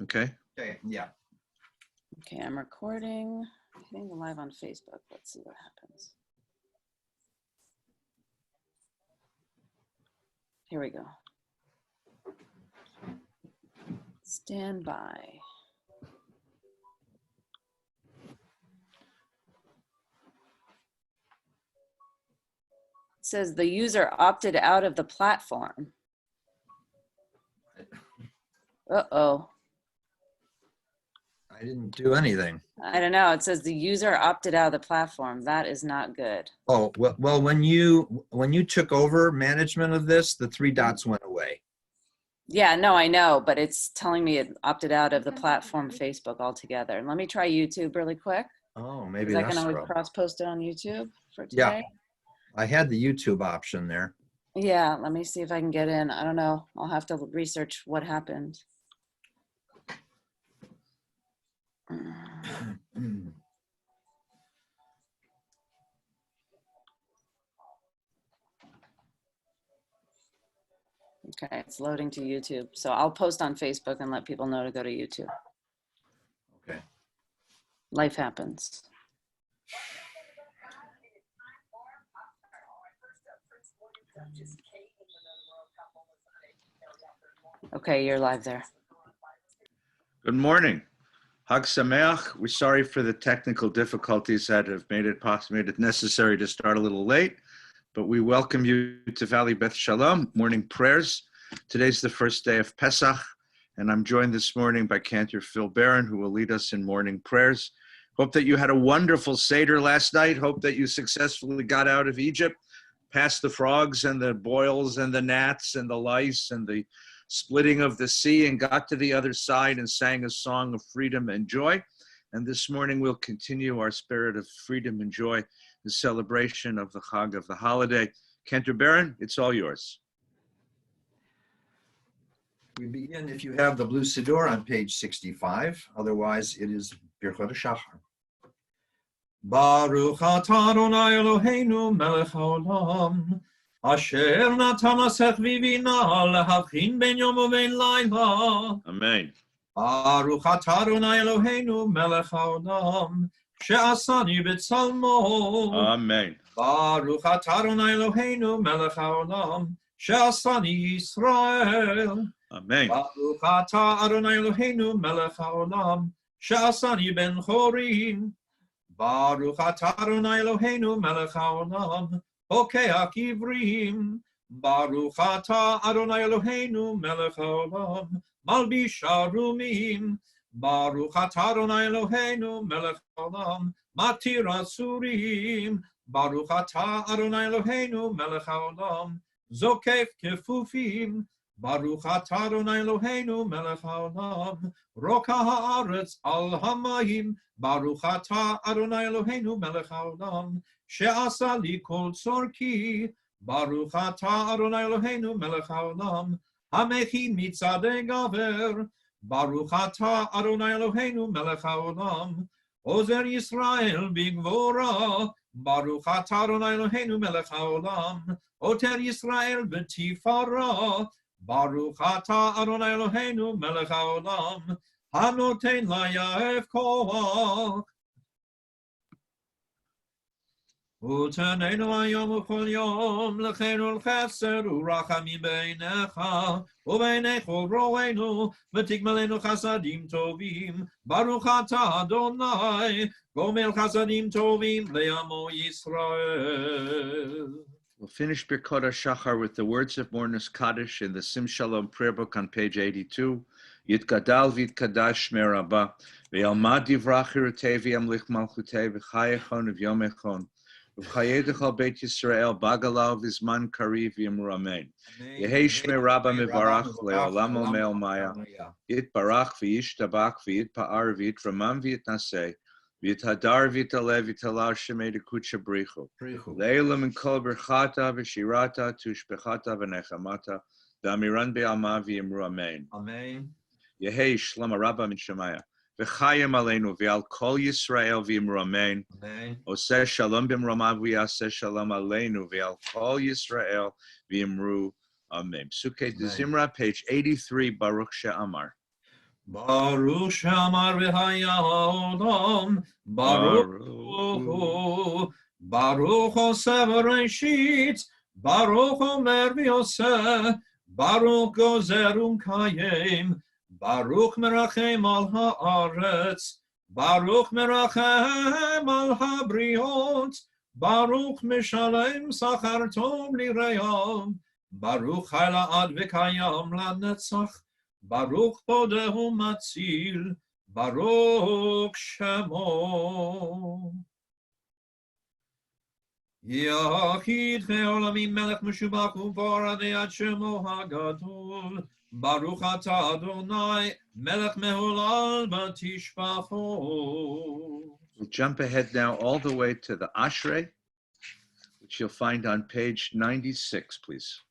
Okay. Okay, yeah. Okay, I'm recording. Hitting the live on Facebook. Let's see what happens. Here we go. Stand by. It says the user opted out of the platform. Uh-oh. I didn't do anything. I don't know. It says the user opted out of the platform. That is not good. Oh, well, when you took over management of this, the three dots went away. Yeah, no, I know, but it's telling me it opted out of the platform Facebook altogether. Let me try YouTube really quick. Oh, maybe Because I can that's always trouble. cross-post it on YouTube for Yeah. today. I had the YouTube option there. Yeah, let me see if I can get in. I don't know. I'll have to research what happened. Okay, it's loading to YouTube. So I'll post on Facebook and let people know to go to YouTube. Okay. Life happens. Okay, you're live there. Good morning. Hag Sameach. We're sorry for the technical difficulties that have made it necessary to start a little late, but we welcome you to Valley Beth Shalom morning prayers. Today's the first day of Pesach, and I'm joined this morning by Cantor Phil Barron, who will lead us in morning prayers. Hope that you had a wonderful Seder last night. Hope that you successfully got out of Egypt, past the frogs and the boils and the gnats and the lice and the splitting of the sea, and got to the other side and sang a song of freedom and joy. And this morning we'll continue our spirit of freedom and joy, the celebration of the Chag of the holiday. Cantor Barron, it's all yours. We begin, if you have the blue Siddur, on page 65. Otherwise, it is Birchot HaShachar. Baruch atah Adonai Eloheinu melech haolam, asher natan lasech vivina lehavchin ben yom uven layla. Amen. Baruch atah Adonai Eloheinu melech haolam, she'asani b'tzalmo. Amen. Baruch atah Adonai Eloheinu melech haolam, she'asani Yisrael. Amen. Baruch atah Adonai Eloheinu melech haolam, she'asani ben chorim. Baruch atah Adonai Eloheinu melech haolam, hokeach ivrim. Baruch atah Adonai Eloheinu melech haolam, malbish arumim. Baruch atah Adonai Eloheinu melech haolam, matir asurim. Baruch atah Adonai Eloheinu melech haolam, zokef kefufim. Baruch atah Adonai Eloheinu melech haolam, roka haaretz al hamayim. Baruch atah Adonai Eloheinu melech haolam, she'asa li kol tzorki. Baruch atah Adonai Eloheinu melech haolam, hamechi mitzadei gaver. Baruch atah Adonai Eloheinu melech haolam, ozer Yisrael bigvora. Baruch atah Adonai Eloheinu melech haolam, oter Yisrael b'tifara. Baruch atah Adonai Eloheinu melech haolam, hanoten layaef koach. Utenenu hayom uchol yom lechenu l'chesed urachamim beinecha ubeinei chol ro'enu v'tigmalenu chasadim tovim. Baruch atah Adonai gomel chasadim tovim le'amo Yisrael. We'll finish Birkot HaShachar with the words of Mornis Kaddish in the Sim Shalom prayer book on page 82. Yitgadal v'yitkadash shmei Rabbah, v'yalmad divrach hirutei v'yamlich malchutei v'chayechon v'yomechon, v'chayedech al Beit Yisrael bagalau v'zman kariv v'yamru amen. Yehei shmei Rabbah mivarach le'olam ome'el maya, yitbarach v'yishtabach v'yitpa'ar v'yitramam v'yitnaseh, v'yithadar v'yitalev v'yitalar shemei dekucha brichu. Le'elam and kol berchata v'shirata tushbechata v'nechamata v'amiran be'alma v'yimru amen. Amen. Yehei shlama rabba min shemaya v'chayim aleinu v'al kol Yisrael v'yimru amen. Amen. Oseh shalom b'mrama v'yaseh shalom aleinu v'al kol Yisrael v'yimru amen. Sukkei de Zimra, page 83, Baruch She'amar. Baruch Shamar v'haya olam, Baruch Hu, Baruch Oseh v'reishit, Baruch Omer v'yoseh, Baruch Gozer u'mkayim, Baruch merachem al haaretz, Baruch merachem al habriot, Baruch mishalem sachar tov lireyav, Baruch chai la'ad v'kayam lanetzach, Baruch Bodehu Matzil, Baruch Shemo. Yachid Cheolamim Melech Meshubach U'Boradei Ad Shemo HaGadol, Baruch Ata Adonai, Melech Mehulal Batishbachot. We'll jump ahead now all the way to the Ashrei, which you'll find on page 96, please.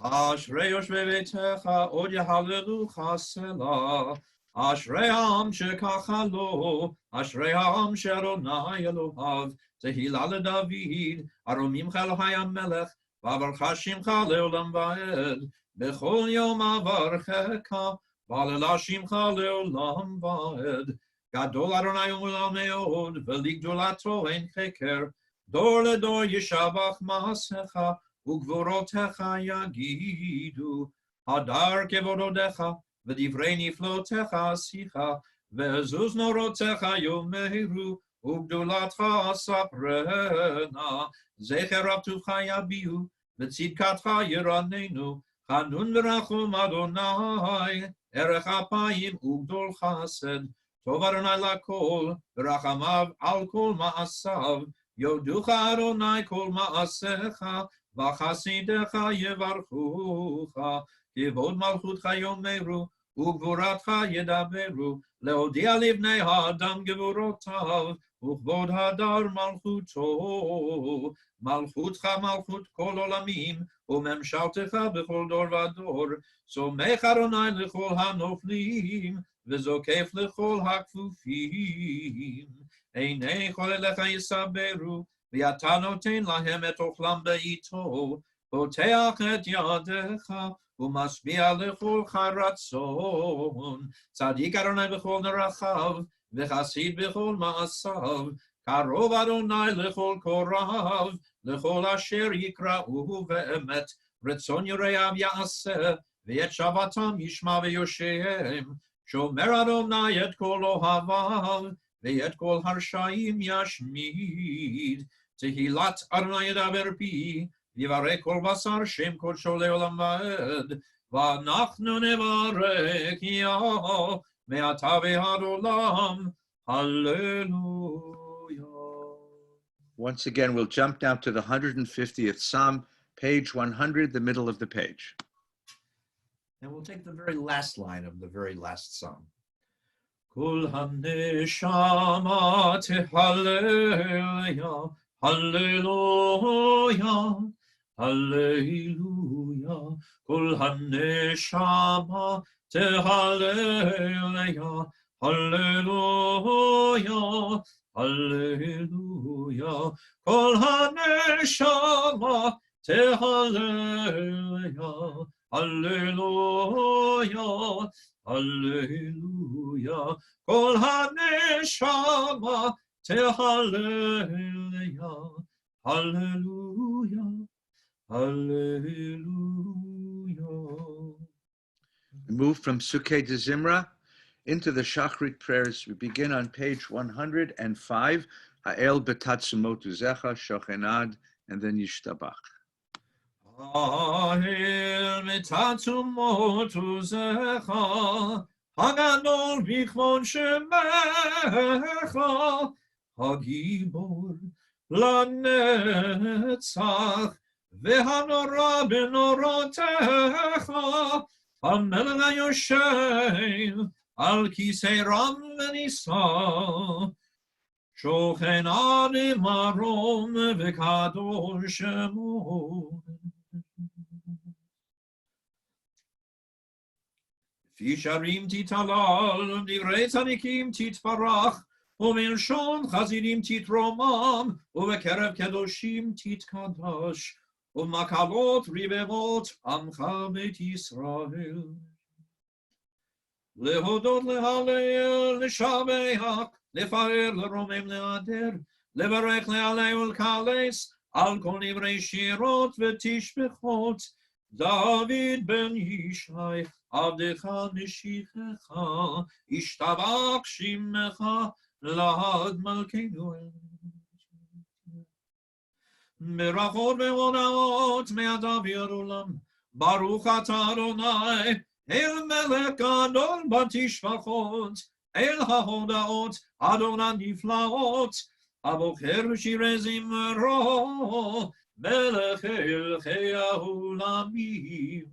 Ashrei yoshvei beitecha od yehalelucha selah. Ashrei ha'am shekach lo, Ashrei ha'am she'Adonai Elohav, tehila leDavid, aromimcha Elohai HaMelech, v'avarcha shimcha le'olam va'ed, bechol yom avarcheka, v'alela shimcha le'olam va'ed. Gadol Adonai u'olam me'od, v'ligdolato ein cheker, dor ledor yishavach ma'asecha, ugvorotecha yagidu, hadar kevododecha, v'divrei niflotecha sicha, ve'ezuz norotecha yomeru, ugdulatcha saprena, zecher avtucha yabiu, v'tzidkatcha yiranenu, chanun v'rachum Adonai, erech apayim ugdol chased, tov Adonai lakol, v'rachamav al kol ma'asav, yoducha Adonai kol ma'asecha, v'chasidecha yevarchucha, kivod malchutcha yomeru, ugvuratcha yedaberu, leodia livnei ha'adam gevorotav, ukvod hadar malchuto, malchutcha malchut kol olamim, umemshaltecha bechol dor vador, somech Adonai lechol hanoflim, v'zokef lechol hakfufim, einei chol elecha yisaberu, ואתה נותן להם את אוכלם בעיתו, פותח את ידיך ומשביע לכולך רצון. צדיק אדוני בכל דרכיו, וחסיד בכל מעשיו, קרוב אדוני לכל קוריו, לכל אשר יקראו באמת, רצון יראיו יעשה, ואת שבתם ישמע ויושם, שומר אדוני את כל אוהביו, ואת כל הרשעים ישמיד. תהילת אדוני ידבר פי, ויברך כל בשר שם קודשו לעולם ועד, ואנחנו נברך יהו מעתה ועד עולם. Hallelujah. Once again, we'll jump down to the 150th Psalm, page 100, the middle of the page. And we'll take the very last line of the very last Psalm. Kol haneshama tehallel, hallelujah, hallelujah. Kol haneshama tehallel, hallelujah, hallelujah. Kol haneshama tehallel, hallelujah. Hallelujah, kol haneshama tehallel, hallelujah, hallelujah. We move from Sukkah de Zimra into the Shachrit prayers. We begin on page 105, Ha'el betatsumotu zecha, shochenad, and then Yishtabach. Ha'el betatsumotu zecha, Hagadol bichvon shemecha, Hagibor lanetzach, Vehanora benorotecha, Hamelech hayoshev al kisei ram v'nisa, shochen adi marom v'kadosh shemo. Fisharim titalal, divrei tzadikim titfarach, u'melshon chazidim titromam, u'bekerev kedoshim titkadash, u'makalot ribevot amcha beit Yisrael. להודות, להלל, לשבח, לפאר, לרומם, להדר, לברך, להלל ולקלס, על כל נברי שירות ותשבחות, דוד בן ישי, עבדך משיחך, ישתבח שמך, לעד מלכנו. ברכות והודאות מהדבר עולם, ברוך אתה אדוני, אל מלך גדול בתשבחות, אל ההודאות אדוני נפלאות, הבוקר בשירי זמרו, מלך אלוקי העולמים,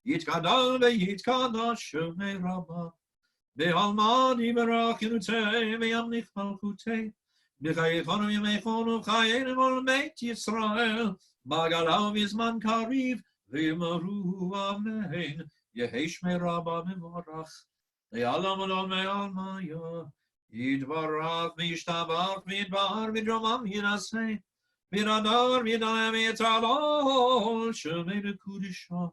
יתגדל ויתקדש שמי רבה, בעלמא יברך ינותי וימליך מלכותי, בחייכנו ימיכנו חיינו כל בית ישראל, בגלה ובזמן קריב, ויאמרו אמן, יהי שמי רבה מבורך, לעלם ולעולמי עלמיה, יתברך וישתבח ויתבהר ודרומם ינשא, וירדר וידלה ויתעלה, שמי לקודשו,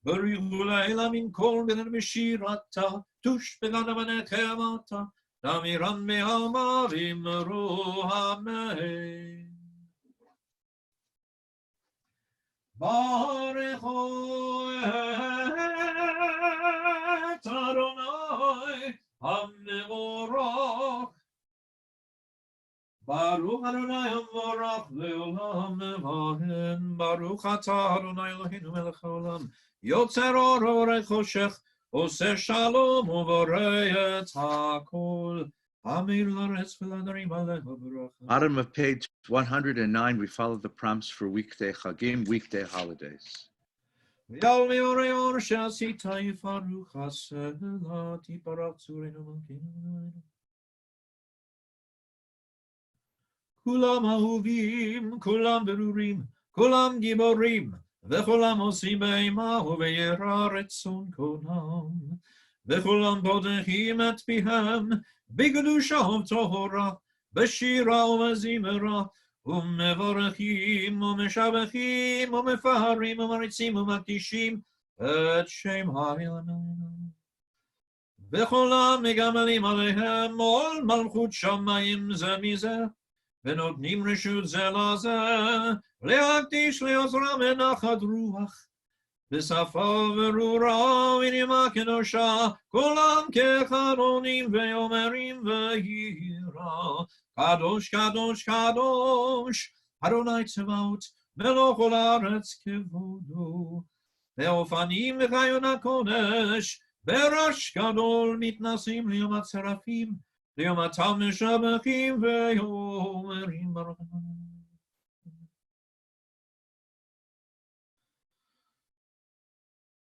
בריחו לילה מן כל בן בשירתה, תוש בגן ונקמתה, דמירן בעלמא ואמרו אמן. ברכו את אדוני המבורך, ברוך אדוני המבורך לעולם ועד, ברוך אתה אדוני אלוהינו מלך העולם, יוצר אור ועורך חושך, עושה שלום ובורא את הכל. Bottom of page 109, we follow the prompts for weekday chagim, weekday holidays. כולם אהובים, כולם ברורים, כולם גיבורים, וכולם עושים באימה וביראה רצון קונם, וכולם פותחים את פיהם בקדושה ובטהרה, בשירה ובזמרה, ומבורכים ומשבחים ומפארים ומריצים ומקדישים את שם האלוהים. וכולם מגמלים עליהם עול מלכות שמיים זה מזה, ונותנים רשות זה לזה, להקדיש לעוזרם בנחת רוח, בשפה ברורה ונימה קדושה, כולם כאחד עונים ואומרים וירא, קדוש קדוש קדוש, אדוני צבאות, מלך כל הארץ כבודו, באופנים וחיון הקודש, ברש גדול מתנסים ליום הצרפים, ליום התם משבחים ואומרים ברוך.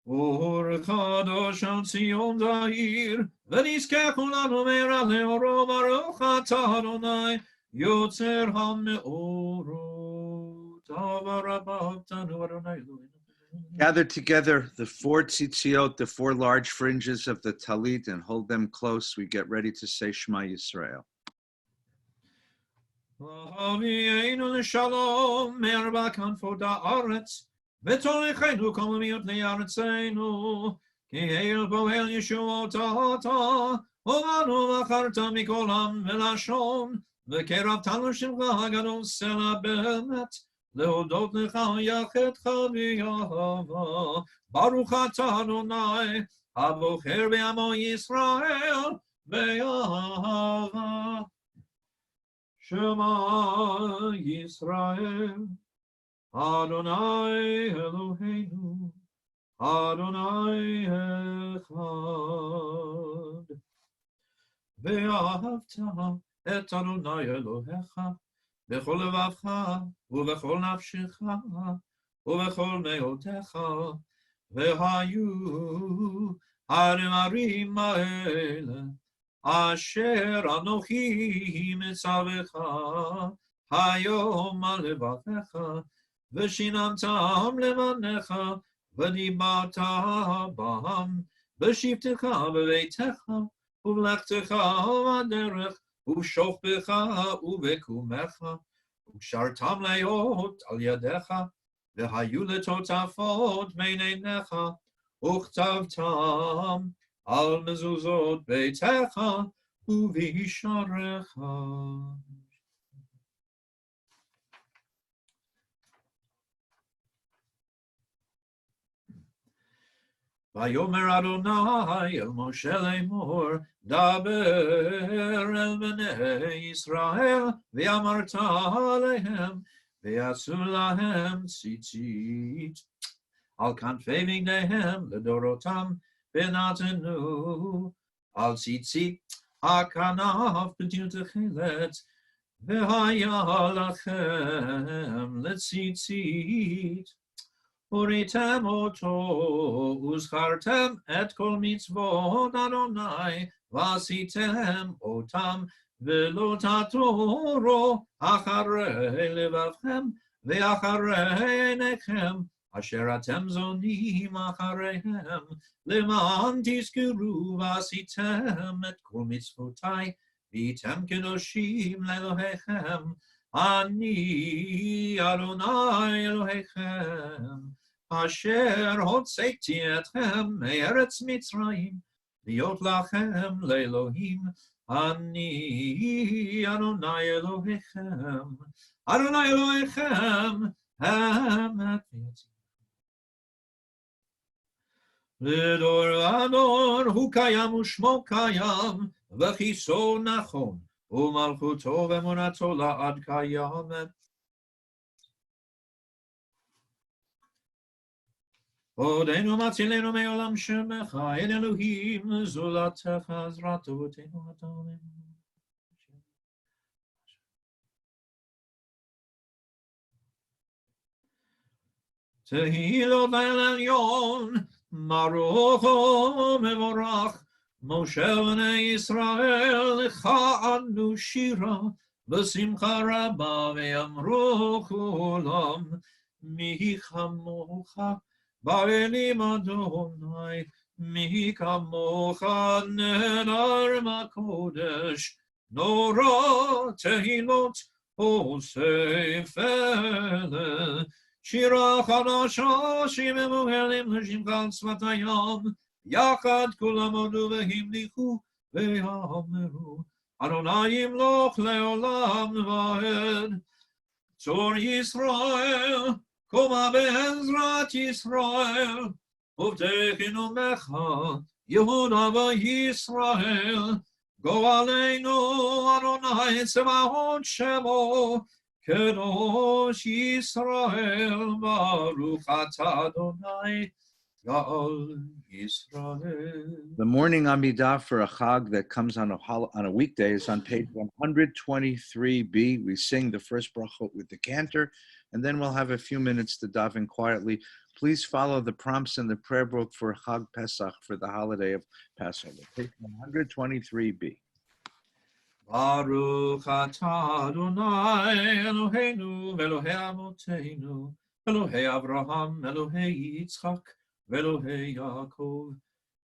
אור קדוש על ציון זהיר, ונזכה כולנו מהרה לאורו, ברוך אתה אדוני, יוצר המאורות. Gather together the four tzitziot, the four large fringes of the talit, and hold them close. We get ready to say Shema Yisrael. Avienu l'shalom, me'arba kanfot ha'aretz, v'tolechenu kol miut li'aretzenu, ki el poel Yeshuot ata, ovanu v'acharta mikol am v'lashon, v'kerabtanu shemcha ha'gadol sela be'emet, להודות לך יחדך ויהבה, ברוך אתה אדוני, הבוחר בעמו ישראל באהבה. שמע ישראל, אדוני אלוהינו, אדוני אחד. ואהבת את אדוני אלוהיך, בכל לבבך, ובכל נפשך, ובכל מאודך, והיו הדברים האלה, אשר אנוכי מצווך, היום על לבבך, ושיננתם לבניך, ודיברת בם, בשבתך בביתך, ובלכתך בדרך, ובשוכבך ובקומך, וקשרתם להיות על ידיך, והיו לטוטפות בין עיניך, וכתבתם על מזוזות ביתך ובישעריך. ויאמר אדוני אל משה לאמור, דבר אל בני ישראל, ואמרת עליהם, ויעשו להם ציצית על כנפי בגדיהם לדורותם, ונתנו על ציצית הכנף בדין תכלת, והיה לכם לציצית. וראיתם אותו, וזכרתם את כל מצוות אדוני, ועשיתם אותם, ולא תתורו אחרי לבבכם, ואחרי עיניכם, אשר אתם זונים אחריהם, למען תזכרו ועשיתם את כל מצוותי, והייתם קדושים לאלוהיכם, אני אדוני אלוהיכם, אשר הוצאתי אתכם מארץ מצרים, להיות לכם לאלוהים, אני אדוני אלוהיכם, אדוני אלוהיכם, אמת ויציב. לדור ודור הוא קיים ושמו קיים, וכיסו נכון, ומלכותו ואמונתו לעד קיימת. עודנו מצילנו מעולם שמך, אין אלוהים זולתך, עזרת טובותינו הטובים. תהילות לאל עליון, ברוך ומבורך, משה בני ישראל, לך ענו שירה, בשמחה רבה, ואמרו כולם, מי כמוך, באלים אדוני, מי כמוך, נהדר בקודש, נורא תהילות אוסף אלה, שירה חדשה שממוהלים לשמך על שפת הים, יחד כולם הודו והמליכו ואמרו, אדוני ימלוך לעולם ועד. צור ישראל, קומה בעזרת ישראל, ובטחנו בך, יהודה וישראל, גואלנו אדוני צבאות שמו, קדוש ישראל, ברוך אתה אדוני, The morning Amidah for a Chag that comes on a weekday is on page 123b. We sing the first brachot with the cantor, and then we'll have a few minutes to daven quietly. Please follow the prompts in the prayer book for Chag Pesach for the holiday of Passover. Page 123b. Baruch atah Adonai Eloheinu Elohei Avotenu Elohei Avraham Elohei Yitzchak Elohei Yaakov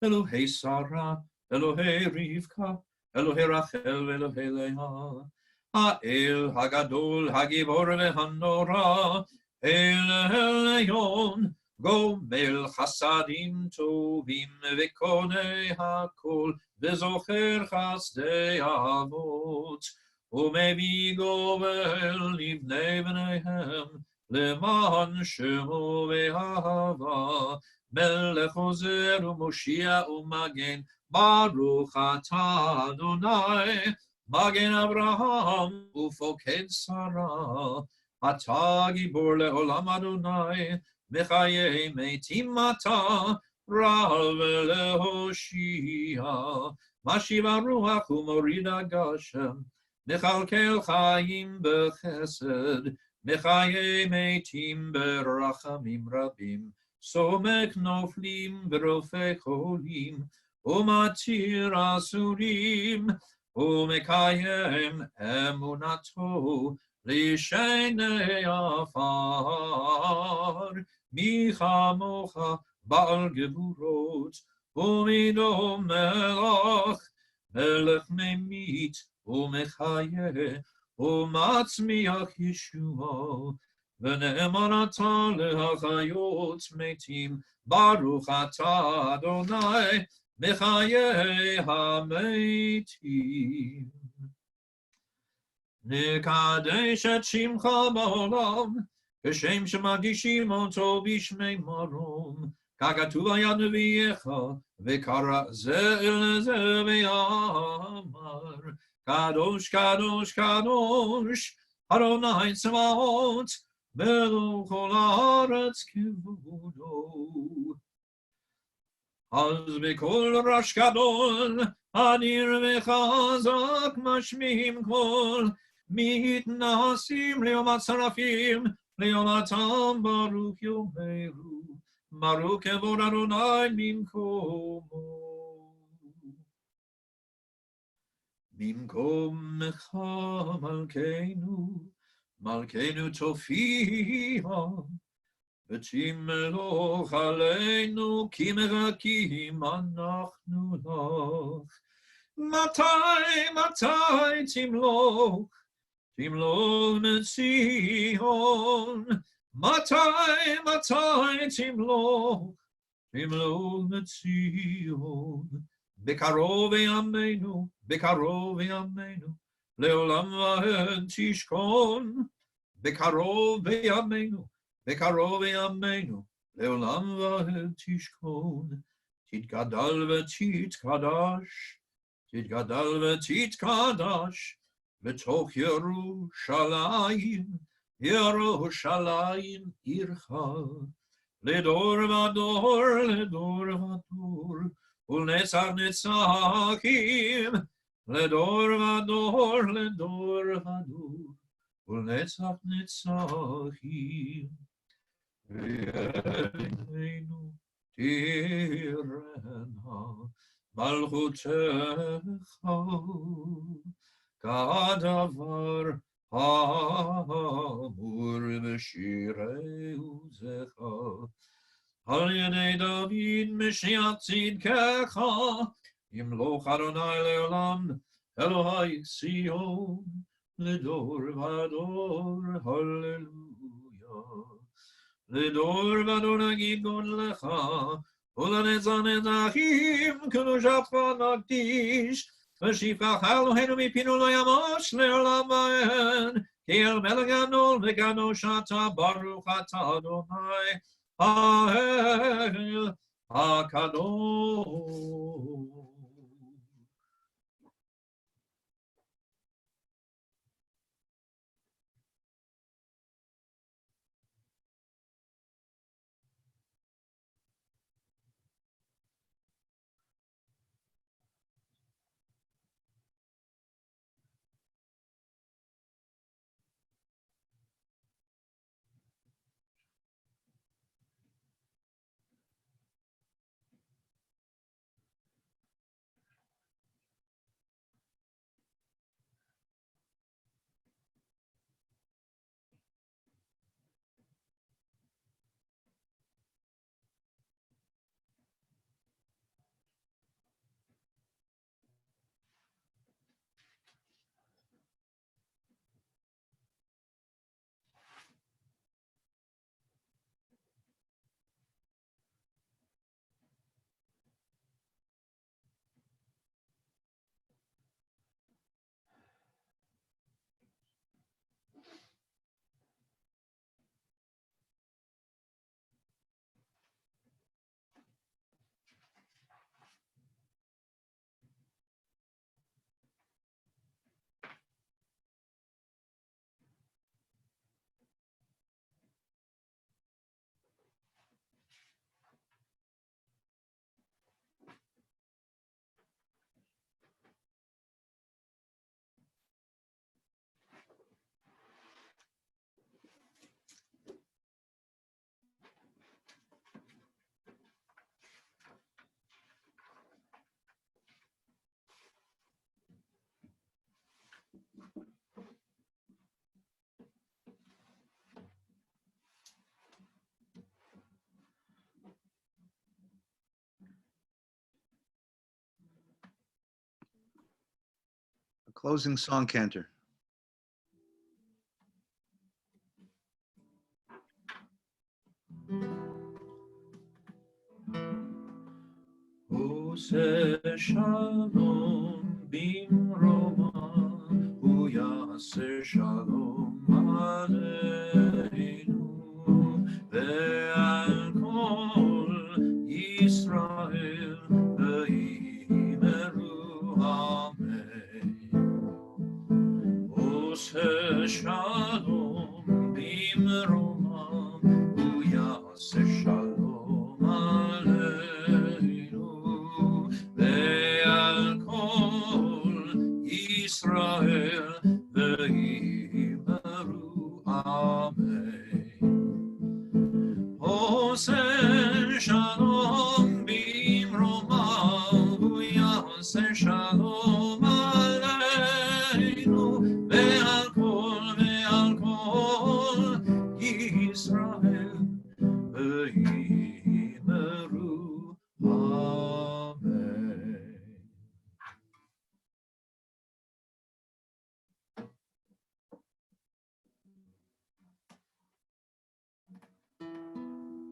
Elohei Sarah Elohei Rivka Elohei Rachel Elohei Leah Ha'el Hagadol Hagibor veHanora El Elyon Gomel Chasadim Tovim Vekonei Hakol וזוכר חסדי אבות, ומביא גובל לבני בניהם, למען שמו ואהבה, מלך עוזר ומושיע ומגן, ברוך אתה אדוני, מגן אברהם ופוקד שרה, אתה גיבור לעולם אדוני, מחיי מתים אתה, רב להושיע, משיב הרוח ומוריד הגשם, מכלכל חיים בחסד, מחיי מתים ברחמים רבים, סומק נופלים ורופא חולים, ומתיר אסורים, ומקיים אמונתו לשני עפר, מי כמוך בעל גבורות, ומידו מלך ממית ומחיה, ומצמיח ישועה, ונאמן אתה להחיות מתים, ברוך אתה אדוני, מחיי המתים. נקדש את שמך בעולם, כשם שמגישים אותו בשמי מרום. ככתוב על יד נביאך, וקרא זה אל זה ואמר, קדוש קדוש קדוש, אדוני צבאות, מלוא כל הארץ כבודו. אז בקול רש גדול, אדיר וחזק משמיעים קול, מתנשאים ליום הצרפים, ליונתם ברוך יאמרו, ברוך כבוד אדוני במקומו. במקומך מלכנו, מלכנו תופיע, ותמלוך עלינו כי מחכים אנחנו לך. מתי תמלוך, תמלוך מציון. מתי תמלוך, תמלוך מציון. בקרוב ימינו, בקרוב ימינו, לעולם ועד תשכון. בקרוב ימינו, בקרוב ימינו, לעולם ועד תשכון. תתגדל ותתקדש, תתגדל ותתקדש, בתוך ירושלים, ירושלים עירך. לדור ודור, לדור ודור, ולנצח נצחים, לדור ודור, לדור ודור, ולנצח נצחים. וידינו תירנה מלכותך, כדבר האמור בשירי עוזך. על ידי דוד משיח צדקך, ימלוך אדוני לעולם, אלוהי ציון, לדור ודור, הללויה. לדור ודור נגיד גודלך, ולנצח נצחים קדושתך נקדיש, ושפך אלוהינו מפינו לא ימוש לעולם ועד, כי אל מלך גדול וקדוש אתה, ברוך אתה אדוני, האל הקדוש. A closing song, Cantor. עושה שלום במרומה, הוא יעשה שלום עלינו ועל כל ישראל ויאמרו אמן. עושה שלום במרומה, הוא יעשה שלום עלינו ועל כל ישראל ויאמרו אמן. עושה שלום במרומה, הוא יעשה שלום עלינו ועל כל ישראל ויאמרו אמן.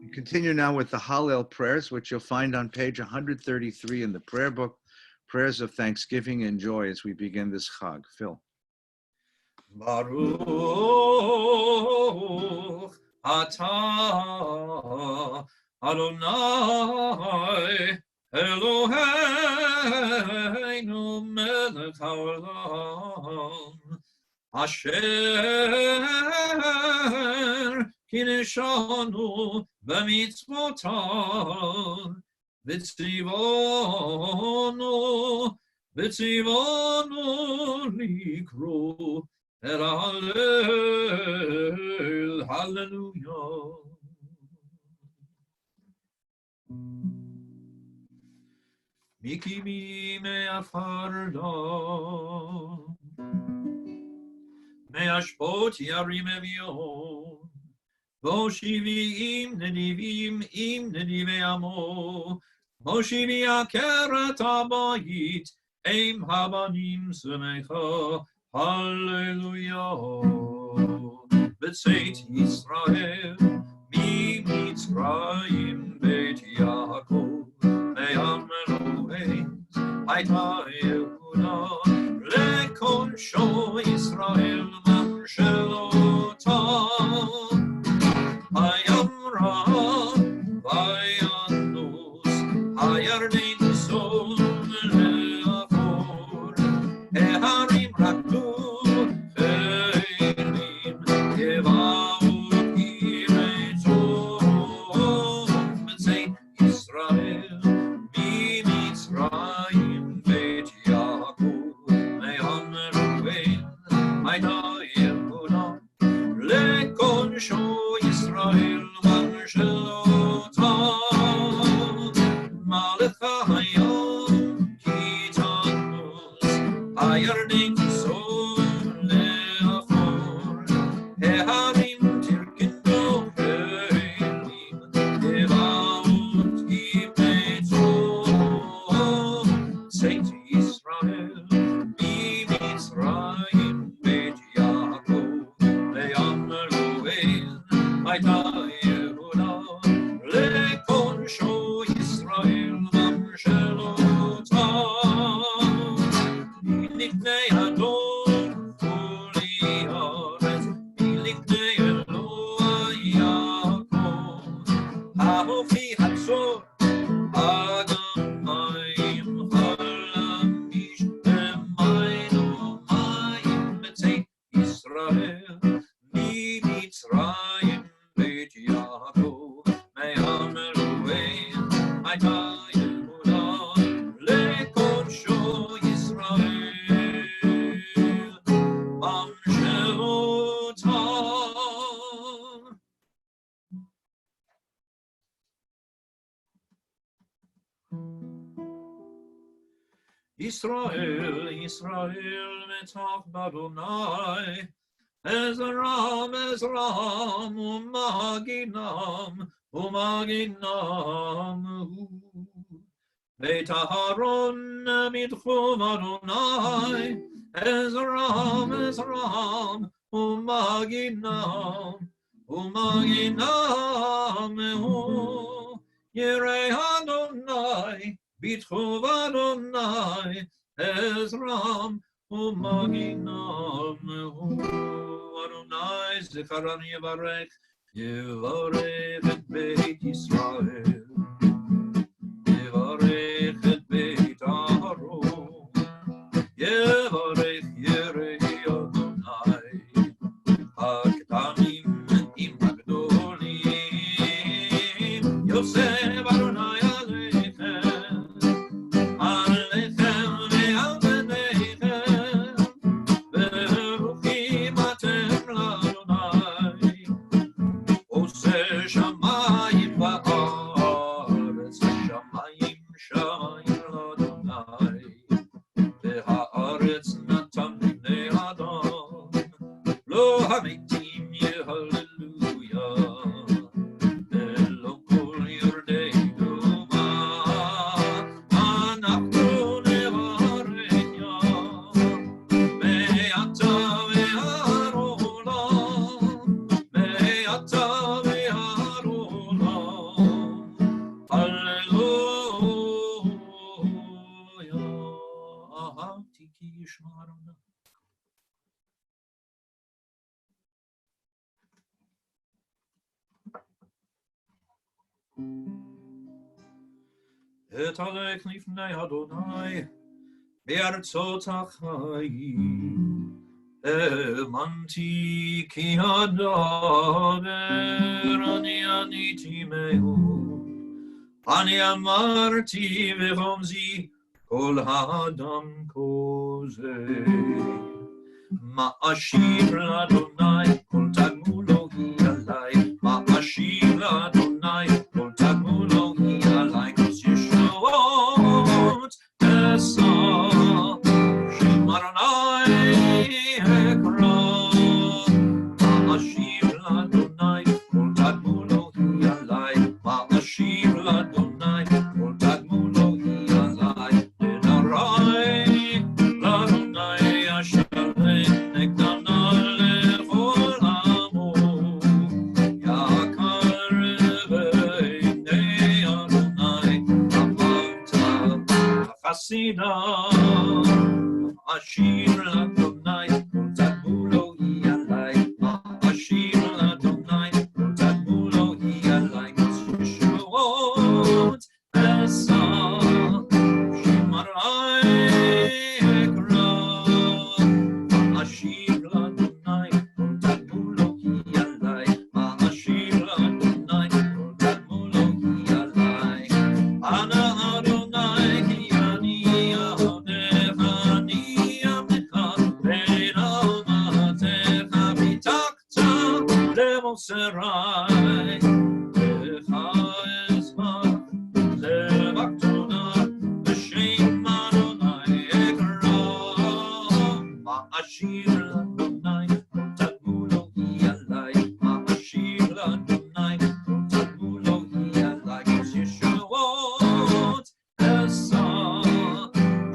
We continue now with the Hallel prayers, which you'll find on page 133 in the prayer book, prayers of thanksgiving and joy as we begin this Chag. Phil. Baruch atah Adonai Eloheinu melech haolam asher kineshanu b'mitzvotav v'tzivonu likro El Hallel, hallelujah. Miki me afarda, me ashpot yarim evion, Voshivi im nedive amo, Moshivi akeret abayit, Eim habanim semecha, Hallelujah. B'tzeit Yisrael, mi Mitzrayim beit Yaakov, me'am Eloheis, hayta Yehuda, lekol sho Yisrael mamshelota, hayam ra, vayanus, hayarden sol le'afor, eharim rakdu, Yisrael, metach Adonai, Ezram, umaginam, Beit Aharon, mitchum Adonai, Ezram, umaginam, Yerei Adonai, בתחום אדוני עזרם ומגינם הוא. אדוני זכרני יברך, יברך את בית ישראל, יברך את בית אהרון, יברך יראי אדוני, הקטנים עם הגדולים, יוסף אדוני עליכם, עליכם ועל בניכם, ברוכים אתם לאדוני, עושה שמיים וארץ, שמיים שמיים לאדוני, והארץ נתן לבני אדם, לא המתים יהללויה, ולא כל יורדי דומה, אנחנו נברך יה, מעתה ועד עולם, מעתה ועד עולם, הללויה, אהבתי כי ישמע אדוני. אתהלך לפני אדוני בארצות החיים, האמנתי כי הדבר אני עניתי מאוד, אני אמרתי וחומזי כל האדם כוזב, מה אשיב לאדוני כל תגמולו היא עלי, מה אשיב לאדוני כל תגמולו היא עלי, כוס ישועות אשא, שם אדוני אקרא, מה אשיב לאדוני כל תגמולו היא עלי, מה אשיב לאדוני כל תגמולו היא עלי, לנערי לאדוני אשלם נגדנה לכל עמו, יקר בעיני אדוני אמרת חסידה, אשיב לאדוני כל תגמולו היא עלי, אשיב לאדוני כל תגמולו היא עלי, כוס ישועות אשא, שם אדוני אקרא, אשיב לאדוני כל תגמולו היא עלי, אשיב לאדוני כל תגמולו היא עלי, אנא אדוני כי אני עבדך, אני עבדך, בין אמתך פיתחת למוסרי, לך אשמח לבך תודה, בשם אדוני אקרא, מה אשיב לאדוני כל תגמולו היא עלי, מה אשיב לאדוני כל תגמולו היא עלי, כוס ישועות אשא,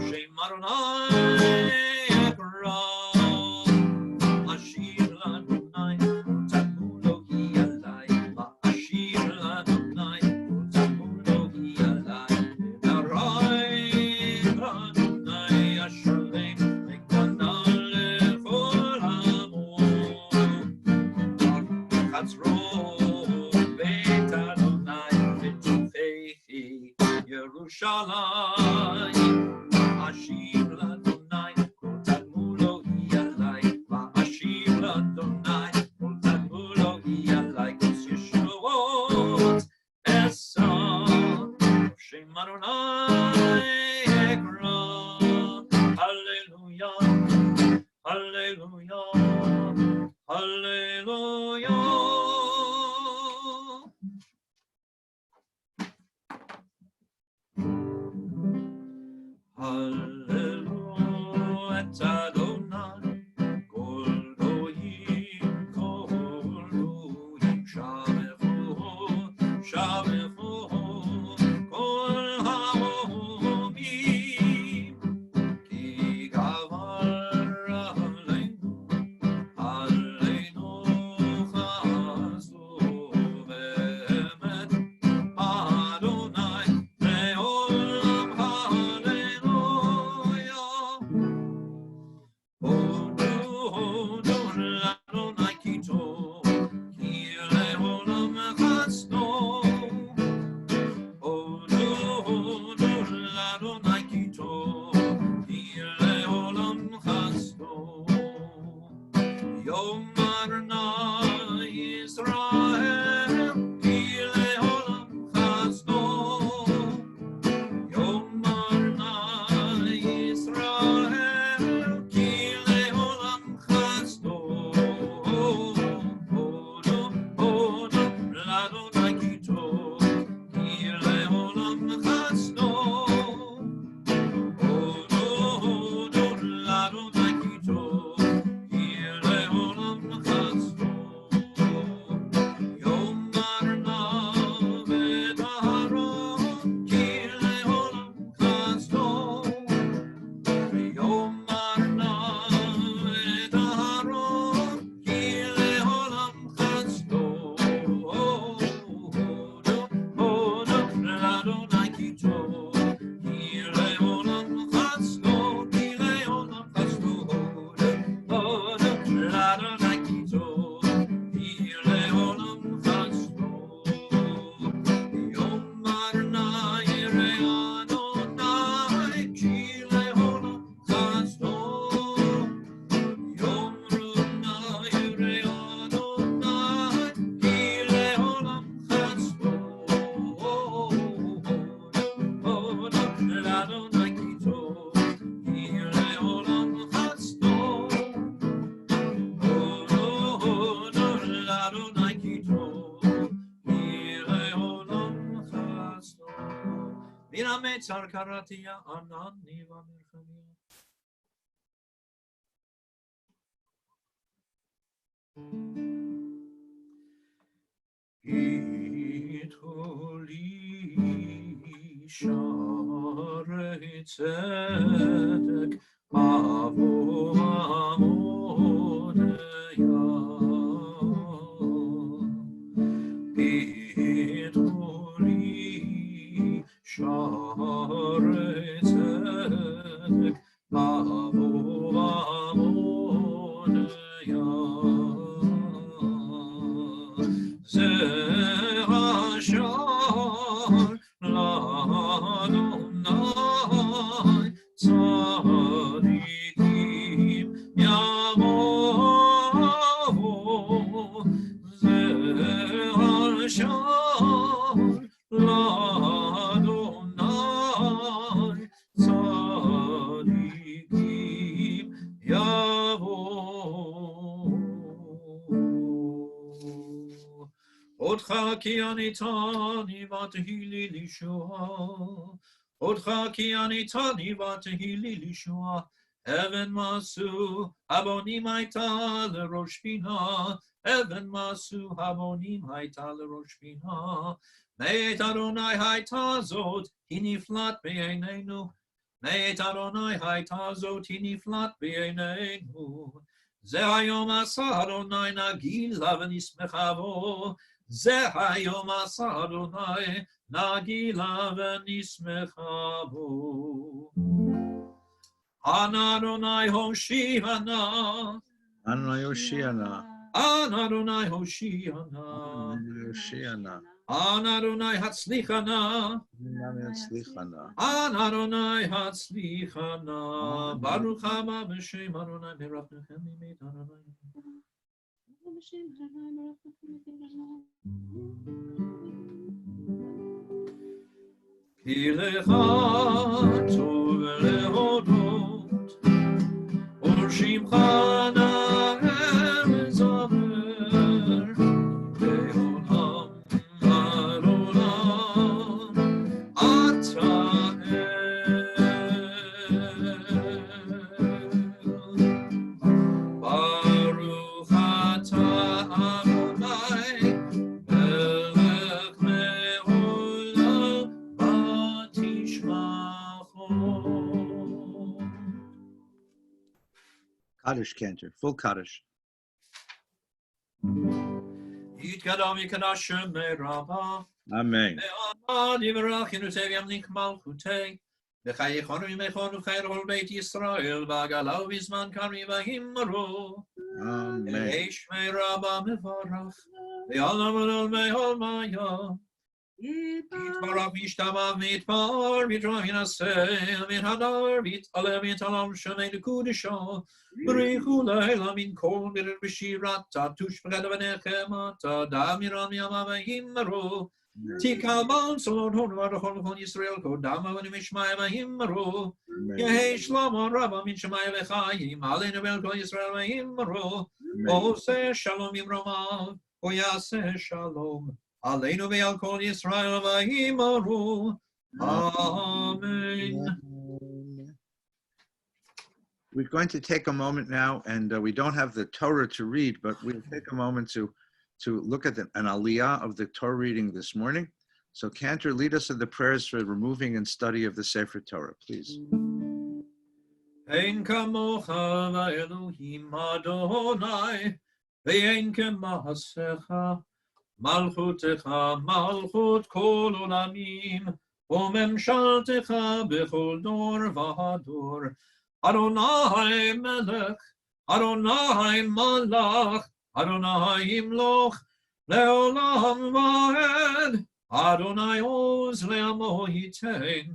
שם אדוני אקרא, אשיב לאדוני כל תגמולו היא עלי, מה אשיב לאדוני כל תגמולו היא עלי, לנערי לאדוני אשלם נגדנה לכל עמו, חצרו בית אדוני ותוכחי ירושלים, אשיב לאדוני כל תגמולו היא עלי, ואשיב לאדוני כל תגמולו היא עלי, כוס ישועות אשא, שם אדוני אקרא, הללויה, הללויה, הללויה. הללו את אדוני, כל גויים, שבחו, שבחו, כל העמים, כי גבר עלינו מן המצר קראתי ענני ומרחמיה. איתו לי שערי צדק אבו עמודיה. איתו לי שערי צדק אבו עמודיה. זה השער לאדוני צדיקים יבואו. זה השער לאדוני צדיקים יבואו. אותך כי עניתני ותהי לי לישועה. אותך כי עניתני ותהי לי לישועה. אבן מסו הבונים הייתה לראש פינה. אבן מסו הבונים הייתה לראש פינה. מאת אדוני הייתה זאת, היא נפלט בעינינו. מאת אדוני הייתה זאת, היא נפלט בעינינו. זה היום עשה אדוני נגילה ונשמחה בו. זה היום עשה אדוני נגילה ונשמחה בו. אנא אדוני הושיע נא. אנא יושיע נא. אנא אדוני הושיע נא. יושיע נא. אנא אדוני הצליחה נא. אנא יצליחה נא. אנא אדוני הצליחה נא. ברוך הבא בשם אדוני מרחמכם מבית אדוני. כי לך טוב להודות ולשמך נער זמר לעולם עד עולם אתה ברוך אתה אדוני מלך מעולם ותשמחו. Kaddish cantor, full Kaddish. יתקדם יקדש שמי רבה. Amen. ועמד יברך ינותב ימליך מלכותי. וחייכון ומכון וחיי כל בית ישראל בעגלה ובזמן קריב ויאמרו. Amen. שמי רבה מברך. ויעלם עולמי עולמיה. יתברך וישתבח ויתפאר ויתרום ינסה ויתהדר ויתעלה ויתעלם שמי לקודשו. בריחו לילה מן כל בירר בשירתה תושפכת ונחמתה דמירם ימה ויאמרו. תקבל צלון הון ודכל וכל ישראל קודמה ונמשמע ויאמרו. יהי שלמה רבה מן שמיים וחיים עלינו ועל כל ישראל ויאמרו. עושה שלום במרומיו ויעשה שלום עלינו ועל כל ישראל ויאמרו. Amen. We're going to take a moment now, and we don't have the Torah to read, but we'll take a moment to look at an aliyah of the Torah reading this morning. So Cantor, lead us in the prayers for removing and study of the Sefer Torah, please. Ein kamocha v'Elohim Adonai, ve'ein kema'asecha, malchutecha malchut kol olamim, u'memshaltecha bechol dor v'hador. Adonai melech, Adonai malach, Adonai imloch, leolam va'ed, Adonai oz le'amo yitein,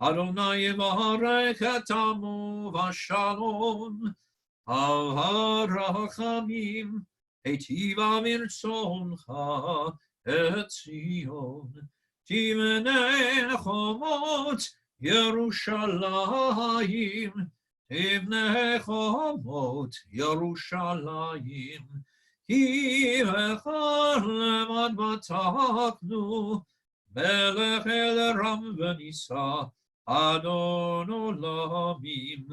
Adonai yivarech et amo v'shalom, al harachamim, heitiva mirtzoncha et Zion, tivnei chomot Yerushalayim, tivnei chomot Yerushalayim, ki v'chal lemad bataknu, מלך אל רם ונישא, אדון עולמים,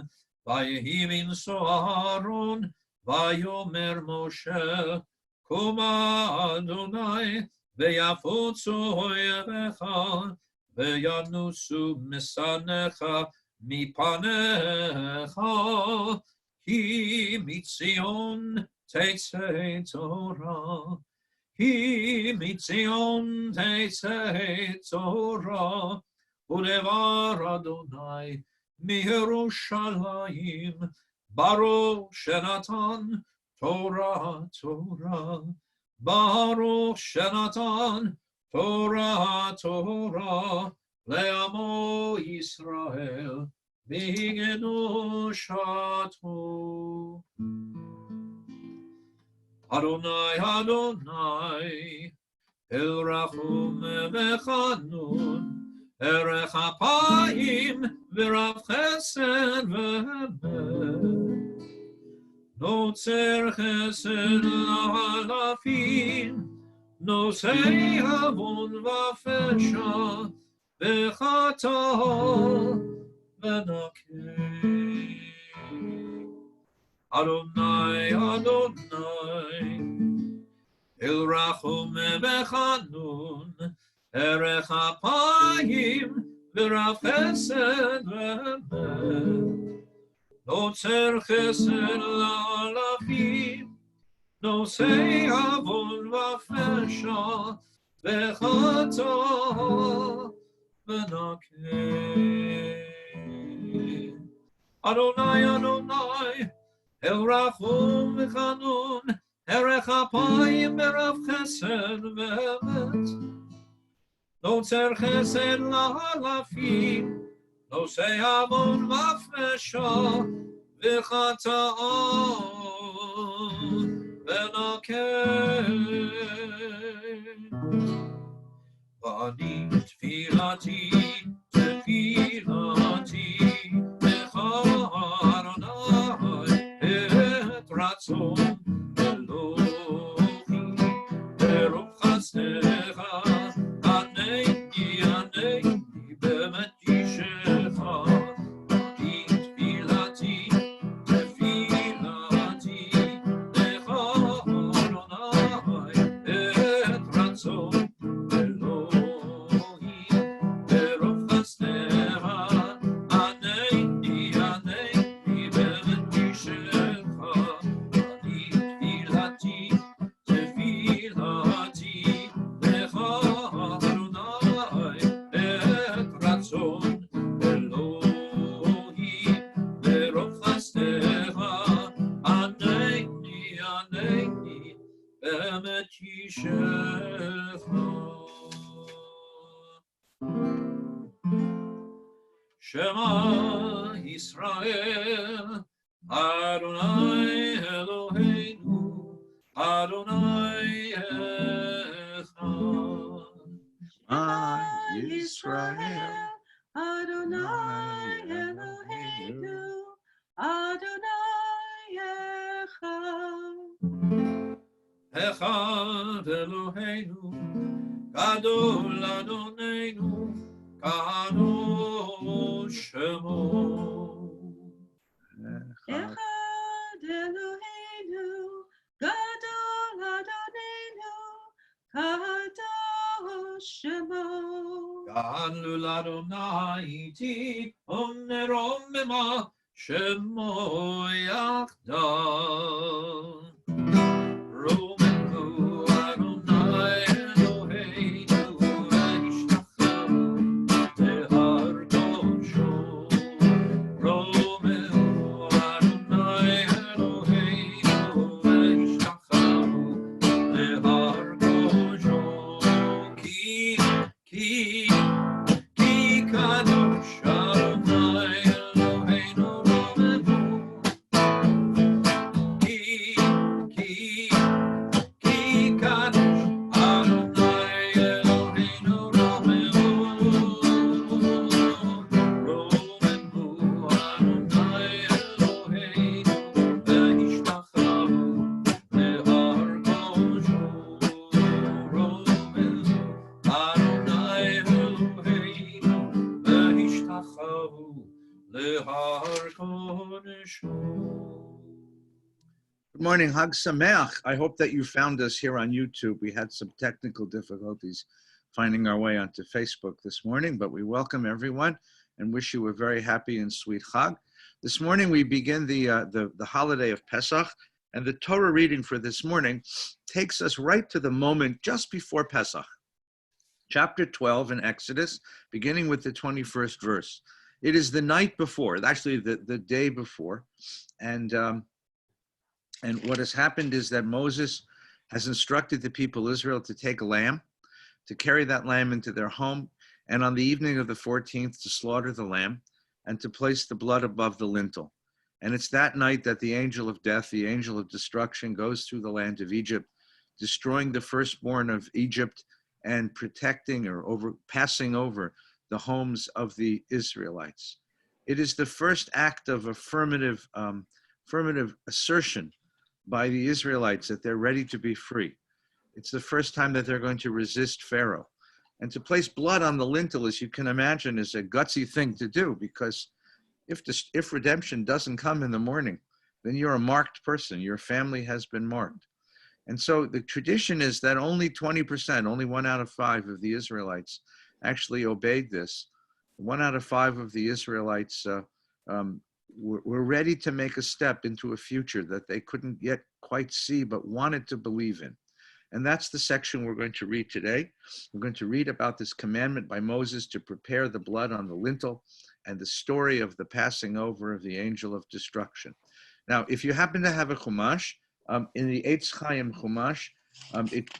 ויהי מנשוא אהרון, ויאמר משה, קומה אדוני, ויפוצו אויביך, וינוסו משנאיך מפניך, כי מציון תצא תורה, כי מציון תצא תורה, ודבר אדוני מירושלים, ברוך שנתן תורה תורה, ברוך שנתן תורה תורה, לעמו ישראל בקדושתו. אדוני אדוני, אל רחום וחנון, ערך אפיים ורב חסד ואמת, נוצר חסד לאלפים, נושא עוון ופשע, וחטא ונקה. אדוני אדוני, אל רחום וחנון, ערך אפיים ורב חסד ואמת, נוצר חסד לאלפים, נושא עוון ופשע, וחטא ונקה. אדוני אדוני, אל רחום וחנון, ערך אפיים ורב חסד ואמת, נוצר חסד לאלפים, נושא עוון ופשע, וחטא ונקה. ואני תפילתי, תפילתי, לך אדוני, את רצון אלוהי, ברוב חסדך, ענני באמת אישך. ואני תפילתי, תפילתי, לך אדוני, את רצון אלוהי, ברוב חסדך, ענני באמת אישך. ואני תפילתי, תפילתי, לך אדוני, את רצון אלוהי, ברוב חסדך, ענני באמת אישך. שמע ישראל, אדוני אלוהינו, אדוני אחד. ישראל, אדוני אלוהינו, אדוני אחד. אחד אלוהינו, גדול אדוננו, קדוש שמו. אחד אלוהינו, גדול אדוננו, קדוש שמו. גדול אדוני איתי, אומר רוממה, שמו יחדיו. רוממו אדוני אלוהינו, וישתחוו להר קודשו. רוממו אדוני אלוהינו, וישתחוו להר קודשו. כי קדוש אדוני אלוהינו, רוממו Good morning, Hag Sameach. I hope that you found us here on YouTube. We had some technical difficulties finding our way onto Facebook this morning, but we welcome everyone and wish you a very happy and sweet Chag. This morning we begin the holiday of Pesach, and the Torah reading for this morning takes us right to the moment just before Pesach. Chapter 12 in Exodus, beginning with the 21st verse. It is the night before, actually the day before, and what has happened is that Moses has instructed the people of Israel to take a lamb, to carry that lamb into their home, and on the evening of the 14th to slaughter the lamb and to place the blood above the lintel. And it's that night that the angel of death, the angel of destruction, goes through the land of Egypt, destroying the firstborn of Egypt and protecting or passing over the homes of the Israelites. It is the first act of affirmative assertion by the Israelites that they're ready to be free. It's the first time that they're going to resist Pharaoh. And to place blood on the lintel, as you can imagine, is a gutsy thing to do, because if redemption doesn't come in the morning, then you're a marked person. Your family has been marked. And so the tradition is that only 20%, only 1 out of 5 of the Israelites actually obeyed this. 1 out of 5 of the Israelites were ready to make a step into a future that they couldn't yet quite see, but wanted to believe in. And that's the section we're going to read today. We're going to read about this commandment by Moses to prepare the blood on the lintel and the story of the passing over of the angel of destruction. Now, if you happen to have a Chumash, in the Eitz Chaim Chumash,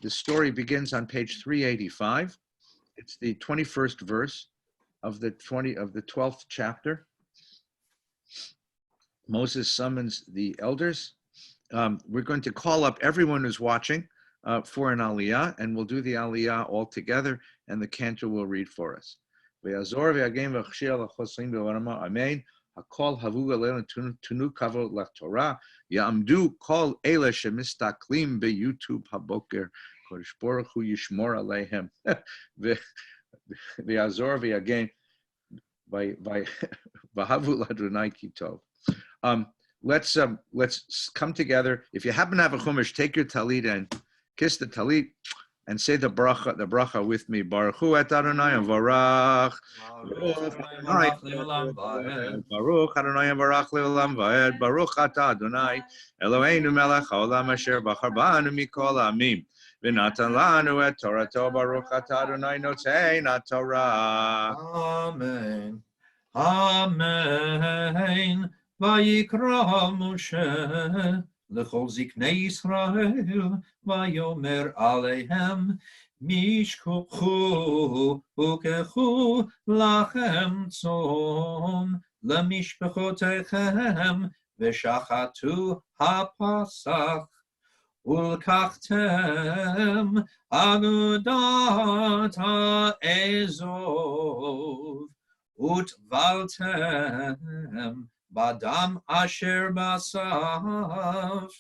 the story begins on page 385. It's the 21st verse of the 12th chapter. Moses summons the elders. We're going to call up everyone who's watching for an aliyah, and we'll do the aliyah all together, and the cantor will read for us. Amen. Hakol havu alenu tunu kavod laTorah. Ya'amdu kol ele shemistaklim beYouTube haboker. Kodesh Baruch Hu yishmor aleihem. Ve'azor ve'again v'havu l'Adonai ki tov. Let's come together. If you happen to have a chumash, take your talit and kiss the talit and say the bracha with me. Baruch Hu et Adonai Varach. Baruch Adonai Varach le'olam va'ed. Baruch ata Adonai Eloheinu melech haolam asher bachar banu mikol amim. V'natan lanu et Torato. Baruch ata Adonai notein haTorah. Amen. Amen. Vayikra Moshe lechol ziknei Yisrael vayomer aleihem mishkochu ukechu lachem tzom lemishpechotechem v'shachatu hapasach ulkachtem agudat ha'ezov utvaltem badam asher basaf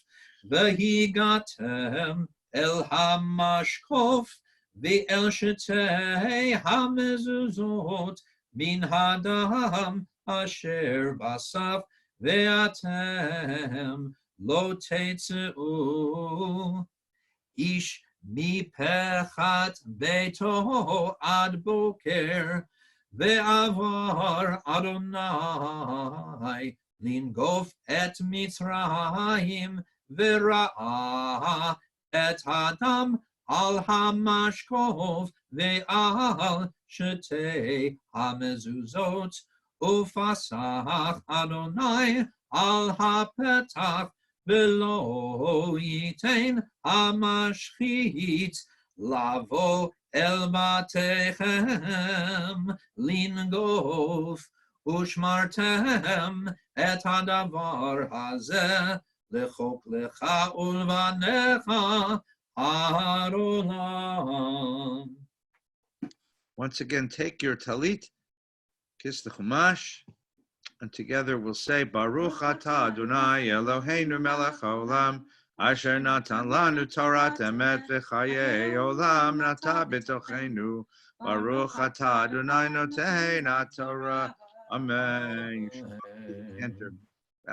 vehigatem el hamashkof ve'el shetei hamezuzot min hadam asher basaf ve'atem lo tetzeu ish mipechat beito ad boker Ve'avar Adonai lingof et Mitzrayim ve'ra'a et Adam al hamashkov ve'al shetei hamezuzot ufasach Adonai al hapetach ve'lo yitain hamashchit lavo El batechem lingof ushmartem et hadavar hazeh lechok lecha ulvanecha harolam. Once again, take your talit, kiss the chumash, and together we'll say Baruch atah Adonai Eloheinu melech haolam. Asher natan lanu Torah emet v'chayei olam nata b'tochenu. Baruch atah Adonai notein haTorah. Amen. Enter.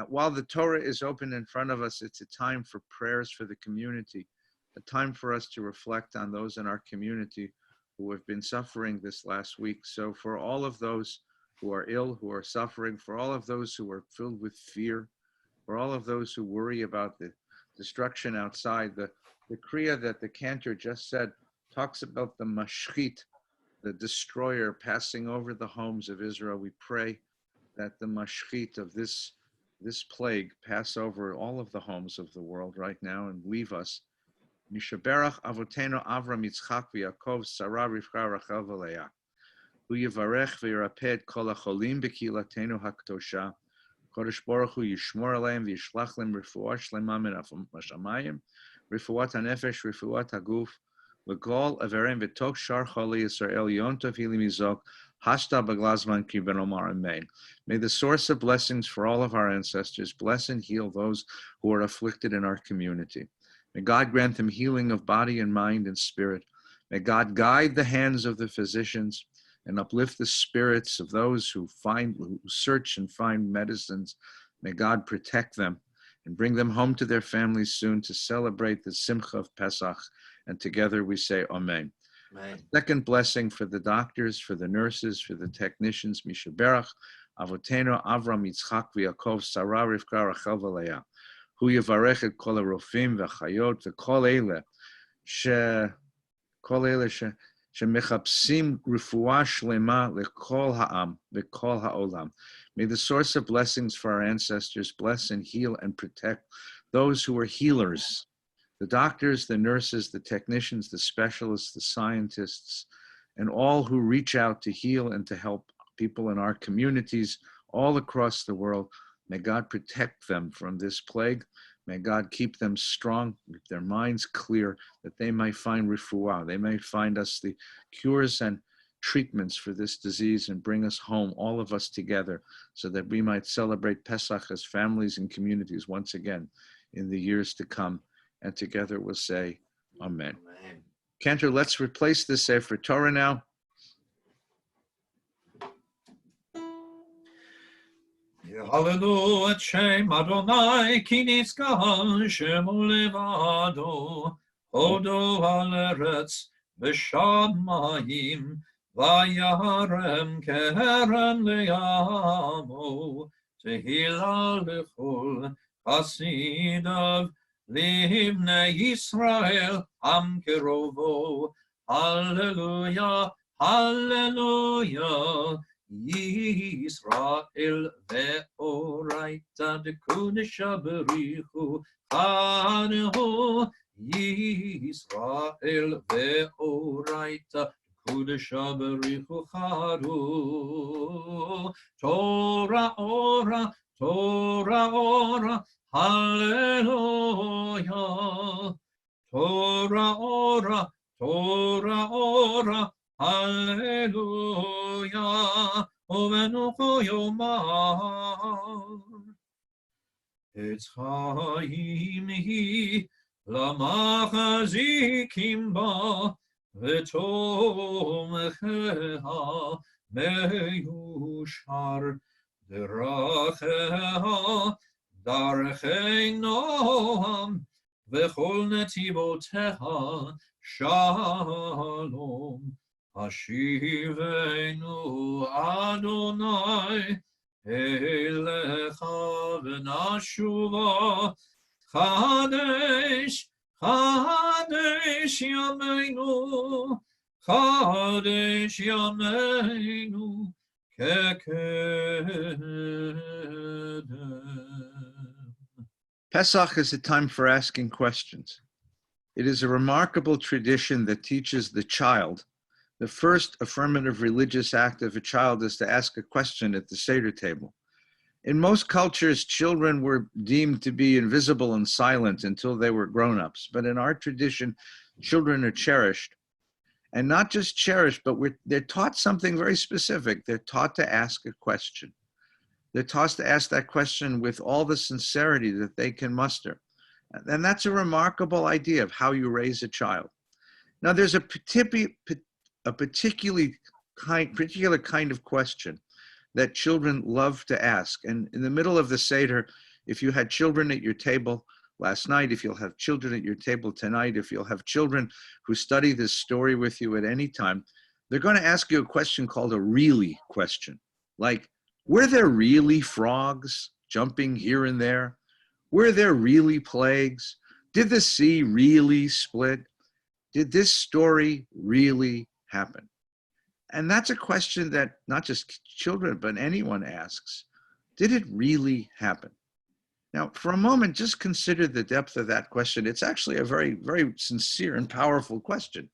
while the Torah is open in front of us, it's a time for prayers for the community, a time for us to reflect on those in our community who have been suffering this last week. So for all of those who are ill, who are suffering, for all of those who are filled with fear, for all of those who worry about the destruction outside, the Kriya that the cantor just said talks about the mashchit, the destroyer passing over the homes of Israel. We pray that the mashchit of this plague pass over all of the homes of the world right now and leave us. Mishaberach avotenu Avram, Yitzchak, v'Yaakov, Sarah, Rivka, Rachel, v'Leah. Hu yivarech v'yirapeh et kol hacholim b'kilatenu hakdosha. Kodesh Baruch Hu yishmor aleim v'yishlach lehem refuah shlema min hashamayim, refuat hanefesh, refuat haguf, v'kol averem v'tok shar choli Yisrael Yom Tov hilim yizok, hashta b'glazman ki ben omar amen. May the source of blessings for all of our ancestors bless and heal those who are afflicted in our community. May God grant them healing of body and mind and spirit. May God guide the hands of the physicians and uplift the spirits of those who search and find medicines. May God protect them and bring them home to their families soon to celebrate the Simcha of Pesach. And together we say Amen. Amen. Second blessing for the doctors, for the nurses, for the technicians, Mishaberach, Avotenu, Avram, Yitzchak, v'Yaakov, Sarah, Rivka, Rachel, v'Leah. Hu yivarech et kol harofim v'achayot v'kol eile shemechapsim refuah shlema lekol ha'am v'kol ha'olam. May the source of blessings for our ancestors bless and heal and protect those who are healers, the doctors, the nurses, the technicians, the specialists, the scientists, and all who reach out to heal and to help people in our communities all across the world. May God protect them from this plague. May God keep them strong, keep their minds clear, that they might find refuah. They may find us the cures and treatments for this disease and bring us home, all of us together, so that we might celebrate Pesach as families and communities once again in the years to come. And together we'll say, Amen. Amen. Cantor, let's replace this Sefer Torah now. Hallelu et Shem Adonai ki nitzkah Shemo levado Hodo al eretz b'shamayim Vayarem kerem leyamo Tehila lechol Hasidav Livnei Yisrael Am kerovo Hallelujah, Hallelujah Yisrael ve'oraita dekudesha berichu chanehu Yisrael ve'oraita dekudesha berichu chadu Torah ora, Torah ora, Hallelujah Torah ora, Torah ora Hallelujah, Ovenucho Yomar. It's Chaim hi, Lamachazikim ba, V'tomecheha, Meyushar, Deracheha, Darchei Noam, V'chol netiboteha, Shalom. Hashivenu Adonai Elecha v'nashuva Chadesh, Chadesh Yameinu Chadesh Yameinu Kekedem. Pesach is a time for asking questions. It is a remarkable tradition that teaches the child. The first affirmative religious act of a child is to ask a question at the Seder table. In most cultures, children were deemed to be invisible and silent until they were grown-ups. But in our tradition, children are cherished. And not just cherished, but they're taught something very specific. They're taught to ask a question. They're taught to ask that question with all the sincerity that they can muster. And that's a remarkable idea of how you raise a child. Now, there's a particular kind of question that children love to ask. And in the middle of the Seder, If you had children at your table last night, if you'll have children at your table tonight, if you'll have children who study this story with you at any time, they're going to ask you a question called a really question. Like, were there really frogs jumping here and there? Were there really plagues? Did the sea really split? Did this story really happen? And that's a question that not just children, but anyone asks. Did it really happen? Now, for a moment, just consider the depth of that question. It's actually a very, very sincere and powerful question.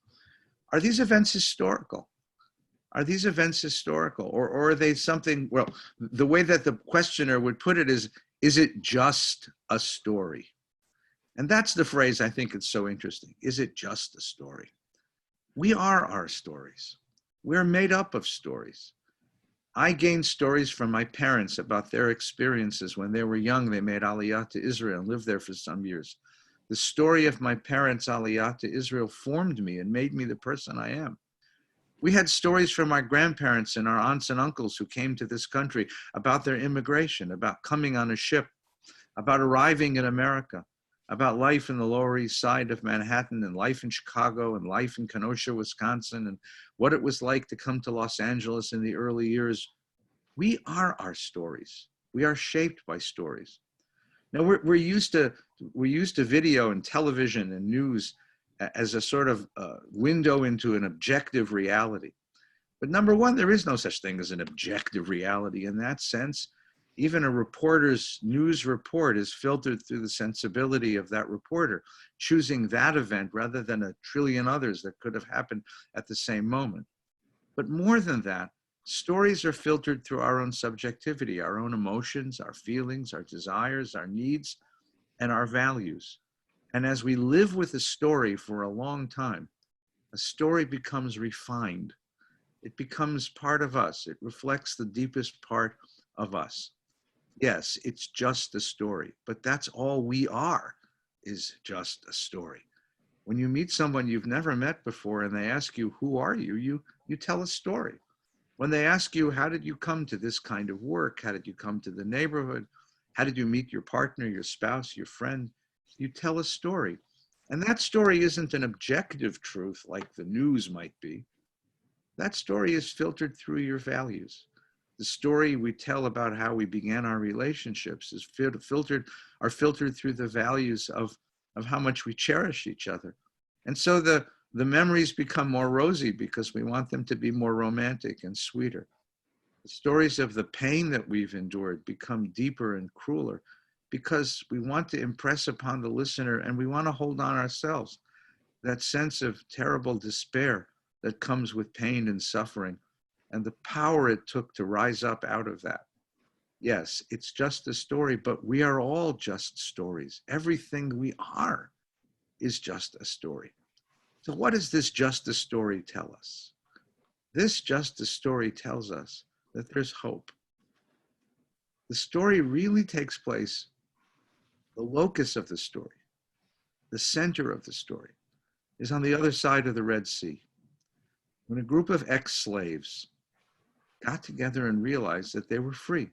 Are these events historical? Are these events historical? Or are they something, well, the way that the questioner would put it is it just a story? And that's the phrase I think it's so interesting. Is it just a story? We are our stories. We're made up of stories. I gained stories from my parents about their experiences. When they were young, they made Aliyah to Israel and lived there for some years. The story of my parents' Aliyah to Israel formed me and made me the person I am. We had stories from our grandparents and our aunts and uncles who came to this country about their immigration, about coming on a ship, about arriving in America, about life in the Lower East Side of Manhattan and life in Chicago and life in Kenosha, Wisconsin, and what it was like to come to Los Angeles in the early years. We are our stories. We are shaped by stories. Now we're used to video and television and news as a sort of window into an objective reality. But number one, there is no such thing as an objective reality in that sense. Even a reporter's news report is filtered through the sensibility of that reporter, choosing that event rather than a trillion others that could have happened at the same moment. But more than that, stories are filtered through our own subjectivity, our own emotions, our feelings, our desires, our needs, and our values. And as we live with a story for a long time, a story becomes refined. It becomes part of us. It reflects the deepest part of us. Yes, it's just a story, but that's all we are, is just a story. When you meet someone you've never met before and they ask you, who are you? You tell a story. When they ask you, how did you come to this kind of work? How did you come to the neighborhood? How did you meet your partner, your spouse, your friend? You tell a story. And that story isn't an objective truth like the news might be. That story is filtered through your values. The story we tell about how we began our relationships is filtered through the values of how much we cherish each other. And so the memories become more rosy because we want them to be more romantic and sweeter. The stories of the pain that we've endured become deeper and crueler because we want to impress upon the listener and we want to hold on ourselves. That sense of terrible despair that comes with pain and suffering and the power it took to rise up out of that. Yes, it's just a story, but we are all just stories. Everything we are is just a story. So what does this just a story tell us? This just a story tells us that there's hope. The story really takes place, the locus of the story, the center of the story, is on the other side of the Red Sea. When a group of ex-slaves got together and realized that they were free.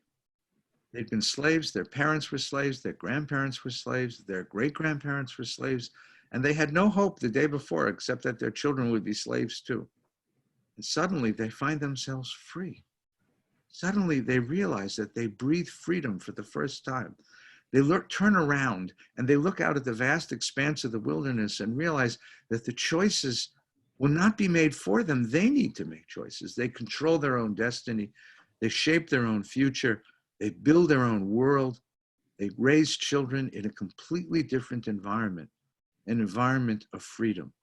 They'd been slaves, their parents were slaves, their grandparents were slaves, their great-grandparents were slaves, and they had no hope the day before except that their children would be slaves too. And suddenly they find themselves free. Suddenly they realize that they breathe freedom for the first time. They turn around and they look out at the vast expanse of the wilderness and realize that the choices will not be made for them. They need to make choices. They control their own destiny. They shape their own future. They build their own world. They raise children in a completely different environment, an environment of freedom.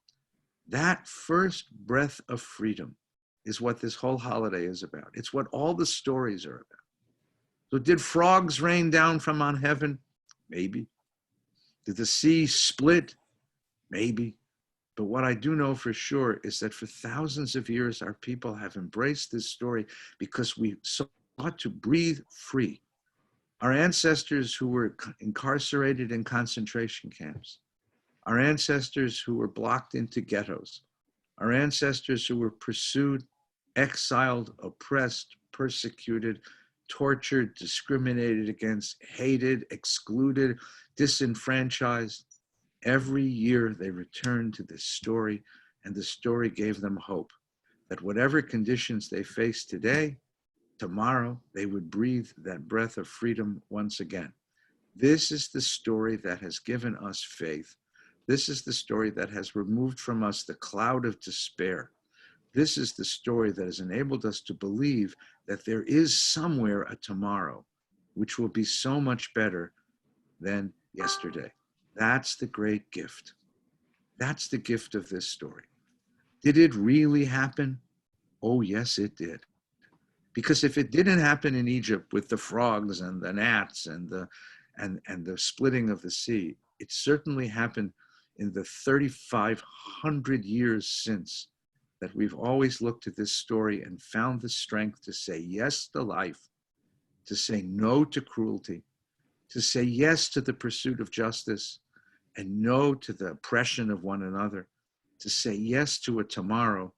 That first breath of freedom is what this whole holiday is about. It's what all the stories are about. So did frogs rain down from on heaven? Maybe. Did the sea split? Maybe. But what I do know for sure is that for thousands of years, our people have embraced this story because we sought to breathe free. Our ancestors who were incarcerated in concentration camps, our ancestors who were blocked into ghettos, our ancestors who were pursued, exiled, oppressed, persecuted, tortured, discriminated against, hated, excluded, disenfranchised. Every year they returned to this story, and the story gave them hope that whatever conditions they face today, tomorrow they would breathe that breath of freedom once again. This is the story that has given us faith. This is the story that has removed from us the cloud of despair. This is the story that has enabled us to believe that there is somewhere a tomorrow which will be so much better than yesterday. That's the great gift. That's the gift of this story. Did it really happen? Oh, yes, it did. Because if it didn't happen in Egypt with the frogs and the gnats and the splitting of the sea, it certainly happened in the 3,500 years since that we've always looked at this story and found the strength to say yes to life, to say no to cruelty, to say yes to the pursuit of justice, and no to the oppression of one another, to say yes to a tomorrow,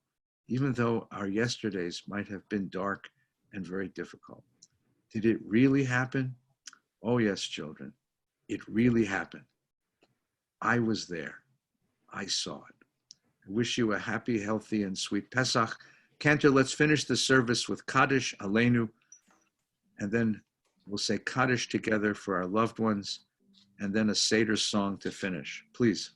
even though our yesterdays might have been dark and very difficult. Did it really happen? Oh yes, children, it really happened. I was there. I saw it. I wish you a happy, healthy, and sweet Pesach. Cantor, let's finish the service with Kaddish Aleinu, and then we'll say Kaddish together for our loved ones, and then a Seder song to finish. Please.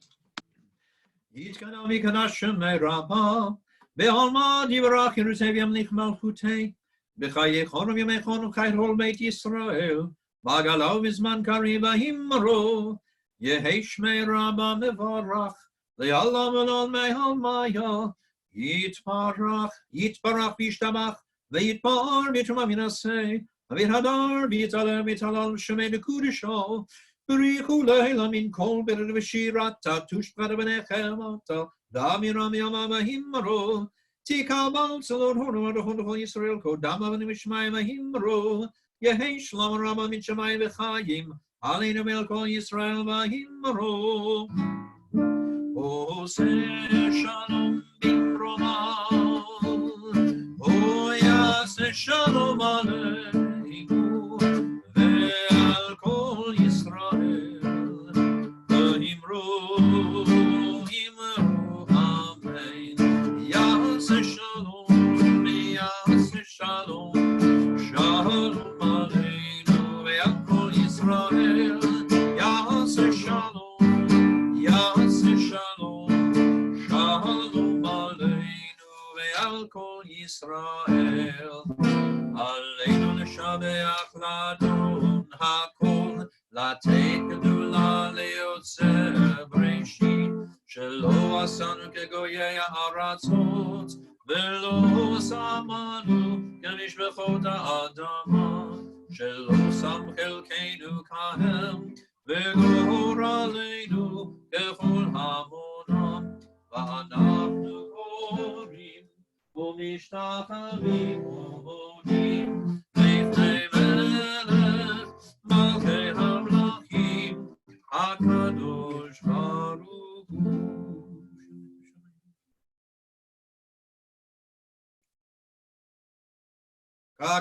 בחייכון ובימיכון ובחיי כל בית ישראל, בגלו בזמן קריב ההימרו, יהי שמי רבה מבורך, לעולם ולעולמי עלמיה, יתברך וישתבח, ויתפאר בתרומה מנשא, ויתהדר ויתהלל שמי לקודשו, בריחו לילה מן כל ברד ושירתה, תושבחת ונחמתה, דמירה מימה והימרו, תקבל צלון הונו עד הון לכל ישראל, קודם אבנים ושמיים והימרו, יהי שלום רבה מן שמיים וחיים, עלינו מעל כל ישראל והימרו. עושה שלום במרומיו, יעשה שלום עלינו, ועל כל ישראל, והימרו, אמרו אמן. יעשה שלום, יעשה שלום, שלום עלינו, ועל כל ישראל, יעשה שלום, יעשה שלום, שלום עלינו, ועל כל ישראל. עלינו לשבח לאדון הכל, לתת גדולה ליוצר בראשית, שלא עשנו כגויי הארצות, ולא שמנו כמשפחות האדמה, שלא שם חלקנו כהם, וגור עלינו ככל המונם, ואנחנו קוראים ומשתחווים ומודים לפני מלך מלכי המלכים הקדוש ברוך הוא.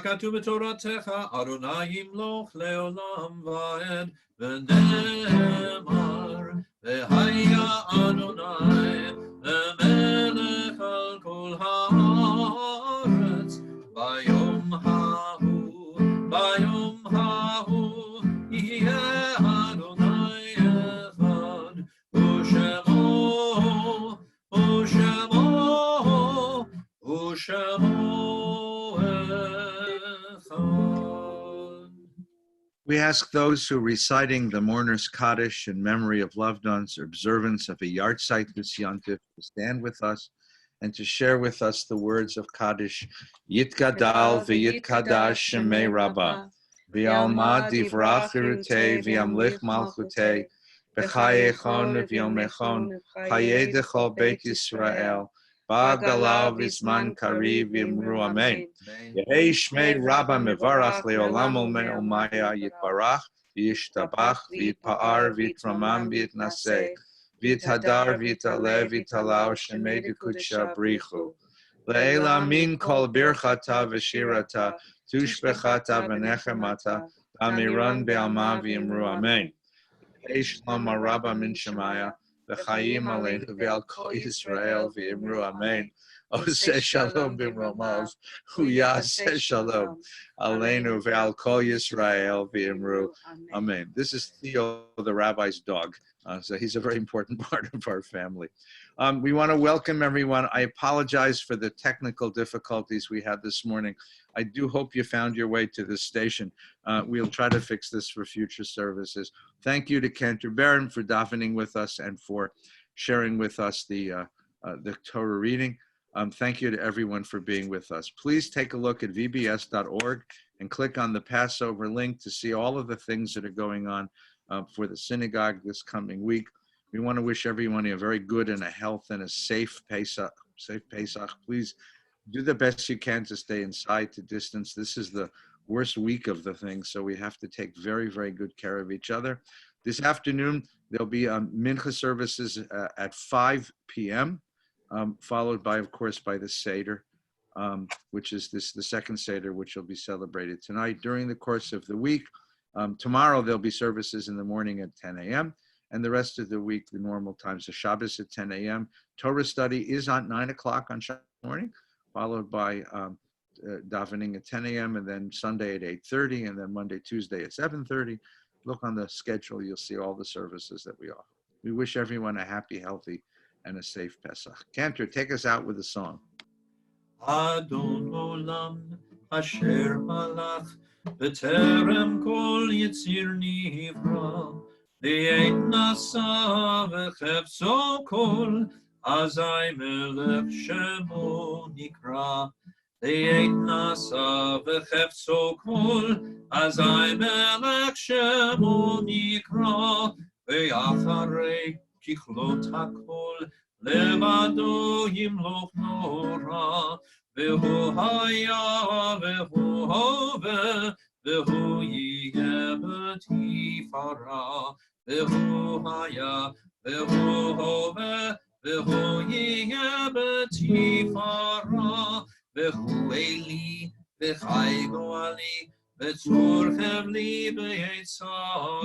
ככתוב בתורתך, אדוני ימלוך לעולם ועד, ונאמר, והיה אדוני למלך על כל הארץ, ביום ההוא יהיה אדוני אחד, ושמו We ask those who are reciting the Mourner's Kaddish in memory of loved ones or observance of a yahrzeit this Yom Tov to stand with us and to share with us the words of Kaddish. Yitgadal v'yitkadash shemei Rabbah, v'yalmad divrach chirutei v'yamlich malchutei, b'chayechon v'yomechon, chayei dechol Beit Yisrael, ba'galav v'zman kariv v'yimru amen. Yehei shmei Rabbah mevarach le'olam olmaya yitbarach v'yishtabach v'yitpa'ar v'yitramam v'yitnaseh v'yithadar v'yitalev v'yitalau shemei dekudsha brichu le'ela min kol birchata v'shirata Tushbechat avanecha mata, Amiran be'alma v'imru amen. Shalom Rabba min Shemaya, v'chayim aleinu ve'al kol Yisrael v'imru amen. Oseh shalom b'mromav, hu yaseh shalom aleinu ve'al kol Yisrael v'imru amen. This is Theo, the rabbi's dog. So he's a very important part of our family. We want to welcome everyone. I apologize for the technical difficulties we had this morning. I do hope you found your way to this station. We'll try to fix this for future services. Thank you to Cantor Barron for davening with us and for sharing with us the Torah reading. Thank you to everyone for being with us. Please take a look at vbs.org and click on the Passover link to see all of the things that are going on for the synagogue this coming week. We want to wish everyone a very good and a health and a safe Pesach. Please do the best you can to stay inside, to distance. This is the worst week of the thing, so we have to take very, very good care of each other. This afternoon, there'll be mincha services at 5 p.m., followed by, of course, by the Seder, which is the second Seder, which will be celebrated tonight. During the course of the week, tomorrow there'll be services in the morning at 10 a.m., and the rest of the week, the normal times. So Shabbos at 10 a.m. Torah study is on 9 o'clock on Shabbos morning, followed by davening at 10 a.m. and then Sunday at 8:30, and then Monday, Tuesday at 7:30. Look on the schedule, you'll see all the services that we offer. We wish everyone a happy, healthy, and a safe Pesach. Cantor, take us out with a song. Adon olam asher halach b'terem kol yitzir nivra v'yet nasa v'chefzo kol azai melech shemo nikra v'yet nasa v'chefzo kol azai melech shemo nikra v'yacharei kichlot hakol לבדו ימלוך נורא, והוא היה והוא הווה, והוא יהיה בתפארה. והוא היה והוא הווה, והוא יהיה בתפארה. והוא אלי וחי גואלי, וצור חבלי ביצרה.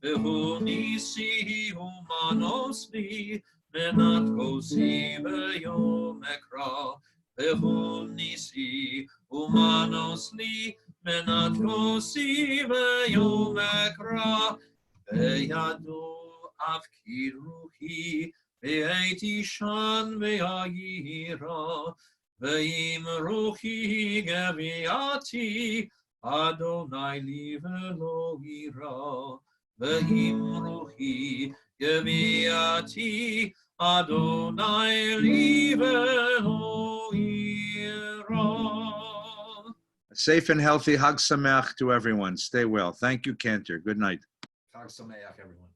והוא ניסי ומנוס לי, מנת כוסי ביום אקרא, והוא ניסי ומנוס לי, מנת כוסי ביום אקרא, בידו אבקיר רוחי, והייתי שן וירא, ואם רוחי גביעתי, אדוני לי ולא יירא, ואם רוחי גביעתי, Adonai livelo ira. Safe and healthy Hag Sameach to everyone. Stay well. Thank you, Cantor. Good night. Chag Sameach, everyone.